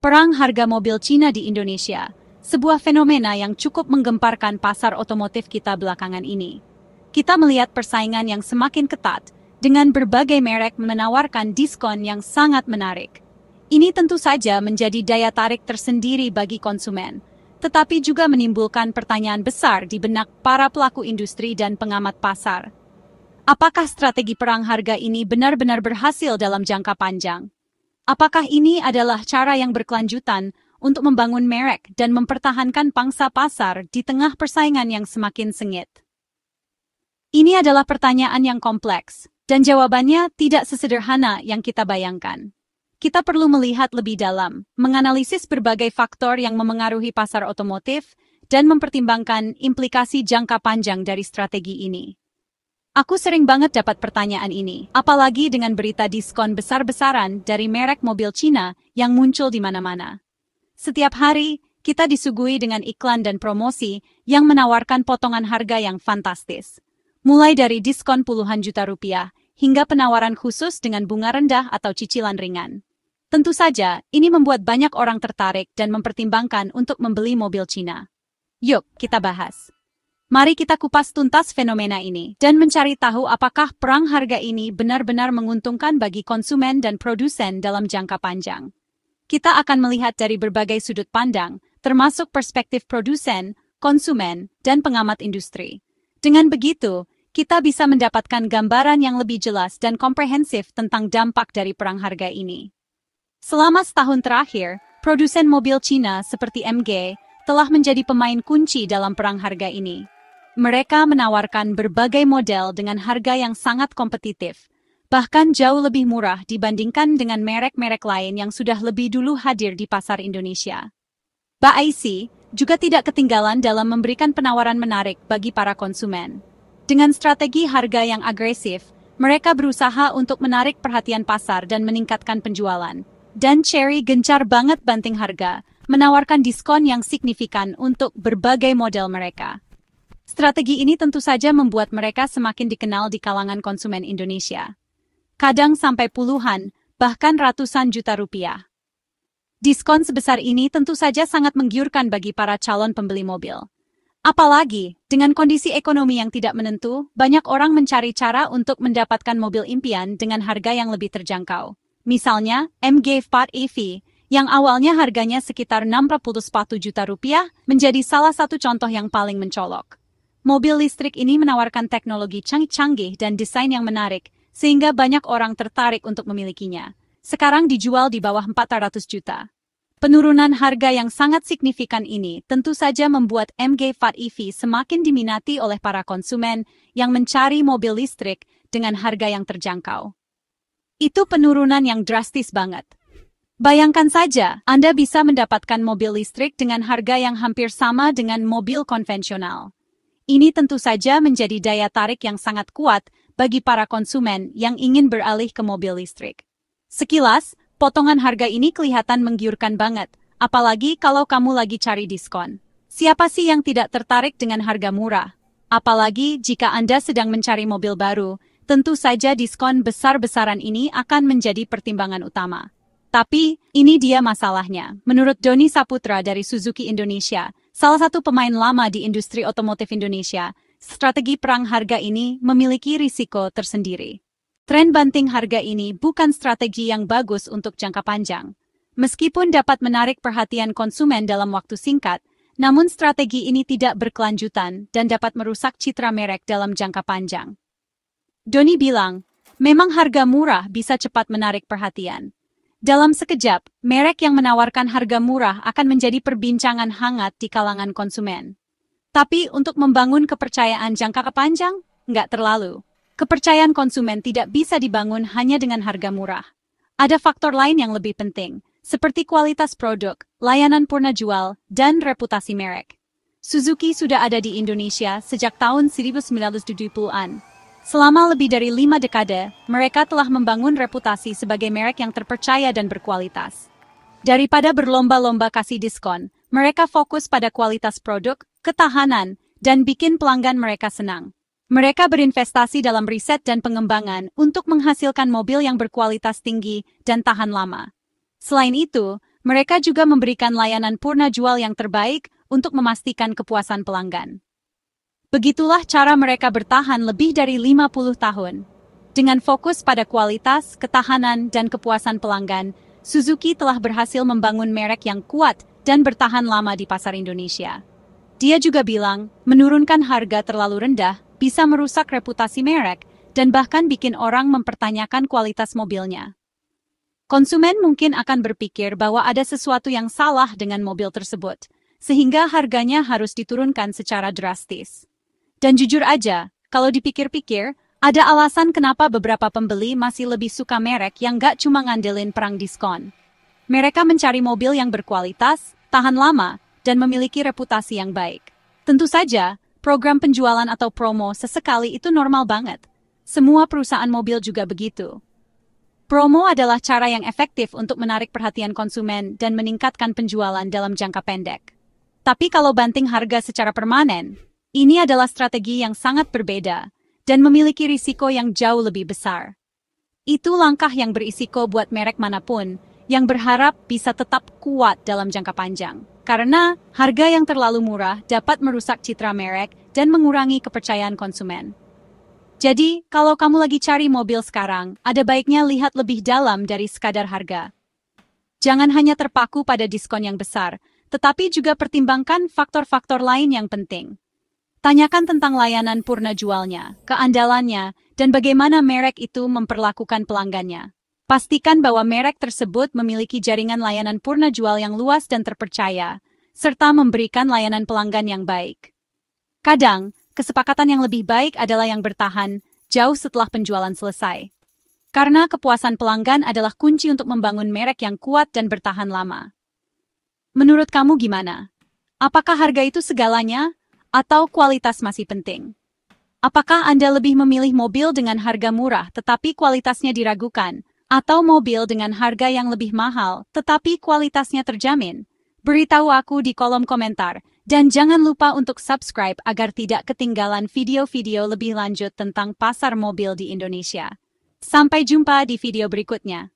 Perang harga mobil Cina di Indonesia, sebuah fenomena yang cukup menggemparkan pasar otomotif kita belakangan ini. Kita melihat persaingan yang semakin ketat, dengan berbagai merek menawarkan diskon yang sangat menarik. Ini tentu saja menjadi daya tarik tersendiri bagi konsumen, tetapi juga menimbulkan pertanyaan besar di benak para pelaku industri dan pengamat pasar. Apakah strategi perang harga ini benar-benar berhasil dalam jangka panjang? Apakah ini adalah cara yang berkelanjutan untuk membangun merek dan mempertahankan pangsa pasar di tengah persaingan yang semakin sengit? Ini adalah pertanyaan yang kompleks, dan jawabannya tidak sesederhana yang kita bayangkan. Kita perlu melihat lebih dalam, menganalisis berbagai faktor yang memengaruhi pasar otomotif, dan mempertimbangkan implikasi jangka panjang dari strategi ini. Aku sering banget dapat pertanyaan ini, apalagi dengan berita diskon besar-besaran dari merek mobil Cina yang muncul di mana-mana. Setiap hari, kita disuguhi dengan iklan dan promosi yang menawarkan potongan harga yang fantastis. Mulai dari diskon puluhan juta rupiah, hingga penawaran khusus dengan bunga rendah atau cicilan ringan. Tentu saja, ini membuat banyak orang tertarik dan mempertimbangkan untuk membeli mobil Cina. Yuk, kita bahas. Mari kita kupas tuntas fenomena ini dan mencari tahu apakah perang harga ini benar-benar menguntungkan bagi konsumen dan produsen dalam jangka panjang. Kita akan melihat dari berbagai sudut pandang, termasuk perspektif produsen, konsumen, dan pengamat industri. Dengan begitu, kita bisa mendapatkan gambaran yang lebih jelas dan komprehensif tentang dampak dari perang harga ini. Selama setahun terakhir, produsen mobil Cina seperti MG telah menjadi pemain kunci dalam perang harga ini. Mereka menawarkan berbagai model dengan harga yang sangat kompetitif, bahkan jauh lebih murah dibandingkan dengan merek-merek lain yang sudah lebih dulu hadir di pasar Indonesia. BAIC juga tidak ketinggalan dalam memberikan penawaran menarik bagi para konsumen. Dengan strategi harga yang agresif, mereka berusaha untuk menarik perhatian pasar dan meningkatkan penjualan. Dan Chery gencar banget banting harga, menawarkan diskon yang signifikan untuk berbagai model mereka. Strategi ini tentu saja membuat mereka semakin dikenal di kalangan konsumen Indonesia. Kadang sampai puluhan, bahkan ratusan juta rupiah. Diskon sebesar ini tentu saja sangat menggiurkan bagi para calon pembeli mobil. Apalagi, dengan kondisi ekonomi yang tidak menentu, banyak orang mencari cara untuk mendapatkan mobil impian dengan harga yang lebih terjangkau. Misalnya, MG4 EV, yang awalnya harganya sekitar 61 juta rupiah, menjadi salah satu contoh yang paling mencolok. Mobil listrik ini menawarkan teknologi canggih dan desain yang menarik, sehingga banyak orang tertarik untuk memilikinya. Sekarang dijual di bawah 400 juta. Penurunan harga yang sangat signifikan ini tentu saja membuat MG4 EV semakin diminati oleh para konsumen yang mencari mobil listrik dengan harga yang terjangkau. Itu penurunan yang drastis banget. Bayangkan saja, Anda bisa mendapatkan mobil listrik dengan harga yang hampir sama dengan mobil konvensional. Ini tentu saja menjadi daya tarik yang sangat kuat bagi para konsumen yang ingin beralih ke mobil listrik. Sekilas, potongan harga ini kelihatan menggiurkan banget, apalagi kalau kamu lagi cari diskon. Siapa sih yang tidak tertarik dengan harga murah? Apalagi jika Anda sedang mencari mobil baru, tentu saja diskon besar-besaran ini akan menjadi pertimbangan utama. Tapi, ini dia masalahnya. Menurut Doni Saputra dari Suzuki Indonesia, salah satu pemain lama di industri otomotif Indonesia, strategi perang harga ini memiliki risiko tersendiri. Tren banting harga ini bukan strategi yang bagus untuk jangka panjang. Meskipun dapat menarik perhatian konsumen dalam waktu singkat, namun strategi ini tidak berkelanjutan dan dapat merusak citra merek dalam jangka panjang. Doni bilang, memang harga murah bisa cepat menarik perhatian. Dalam sekejap, merek yang menawarkan harga murah akan menjadi perbincangan hangat di kalangan konsumen. Tapi untuk membangun kepercayaan jangka panjang, nggak terlalu. Kepercayaan konsumen tidak bisa dibangun hanya dengan harga murah. Ada faktor lain yang lebih penting, seperti kualitas produk, layanan purna jual, dan reputasi merek. Suzuki sudah ada di Indonesia sejak tahun 1970-an. Selama lebih dari 5 dekade, mereka telah membangun reputasi sebagai merek yang terpercaya dan berkualitas. Daripada berlomba-lomba kasih diskon, mereka fokus pada kualitas produk, ketahanan, dan bikin pelanggan mereka senang. Mereka berinvestasi dalam riset dan pengembangan untuk menghasilkan mobil yang berkualitas tinggi dan tahan lama. Selain itu, mereka juga memberikan layanan purna jual yang terbaik untuk memastikan kepuasan pelanggan. Begitulah cara mereka bertahan lebih dari 50 tahun. Dengan fokus pada kualitas, ketahanan, dan kepuasan pelanggan, Suzuki telah berhasil membangun merek yang kuat dan bertahan lama di pasar Indonesia. Dia juga bilang, menurunkan harga terlalu rendah bisa merusak reputasi merek dan bahkan bikin orang mempertanyakan kualitas mobilnya. Konsumen mungkin akan berpikir bahwa ada sesuatu yang salah dengan mobil tersebut, sehingga harganya harus diturunkan secara drastis. Dan jujur aja, kalau dipikir-pikir, ada alasan kenapa beberapa pembeli masih lebih suka merek yang gak cuma ngandelin perang diskon. Mereka mencari mobil yang berkualitas, tahan lama, dan memiliki reputasi yang baik. Tentu saja, program penjualan atau promo sesekali itu normal banget. Semua perusahaan mobil juga begitu. Promo adalah cara yang efektif untuk menarik perhatian konsumen dan meningkatkan penjualan dalam jangka pendek. Tapi kalau banting harga secara permanen, ini adalah strategi yang sangat berbeda dan memiliki risiko yang jauh lebih besar. Itu langkah yang berisiko buat merek manapun yang berharap bisa tetap kuat dalam jangka panjang. Karena harga yang terlalu murah dapat merusak citra merek dan mengurangi kepercayaan konsumen. Jadi, kalau kamu lagi cari mobil sekarang, ada baiknya lihat lebih dalam dari sekadar harga. Jangan hanya terpaku pada diskon yang besar, tetapi juga pertimbangkan faktor-faktor lain yang penting. Tanyakan tentang layanan purna jualnya, keandalannya, dan bagaimana merek itu memperlakukan pelanggannya. Pastikan bahwa merek tersebut memiliki jaringan layanan purna jual yang luas dan terpercaya, serta memberikan layanan pelanggan yang baik. Kadang, kesepakatan yang lebih baik adalah yang bertahan jauh setelah penjualan selesai. Karena kepuasan pelanggan adalah kunci untuk membangun merek yang kuat dan bertahan lama. Menurut kamu gimana? Apakah harga itu segalanya? Atau kualitas masih penting? Apakah Anda lebih memilih mobil dengan harga murah tetapi kualitasnya diragukan, atau mobil dengan harga yang lebih mahal tetapi kualitasnya terjamin? Beritahu aku di kolom komentar, dan jangan lupa untuk subscribe agar tidak ketinggalan video-video lebih lanjut tentang pasar mobil di Indonesia. Sampai jumpa di video berikutnya.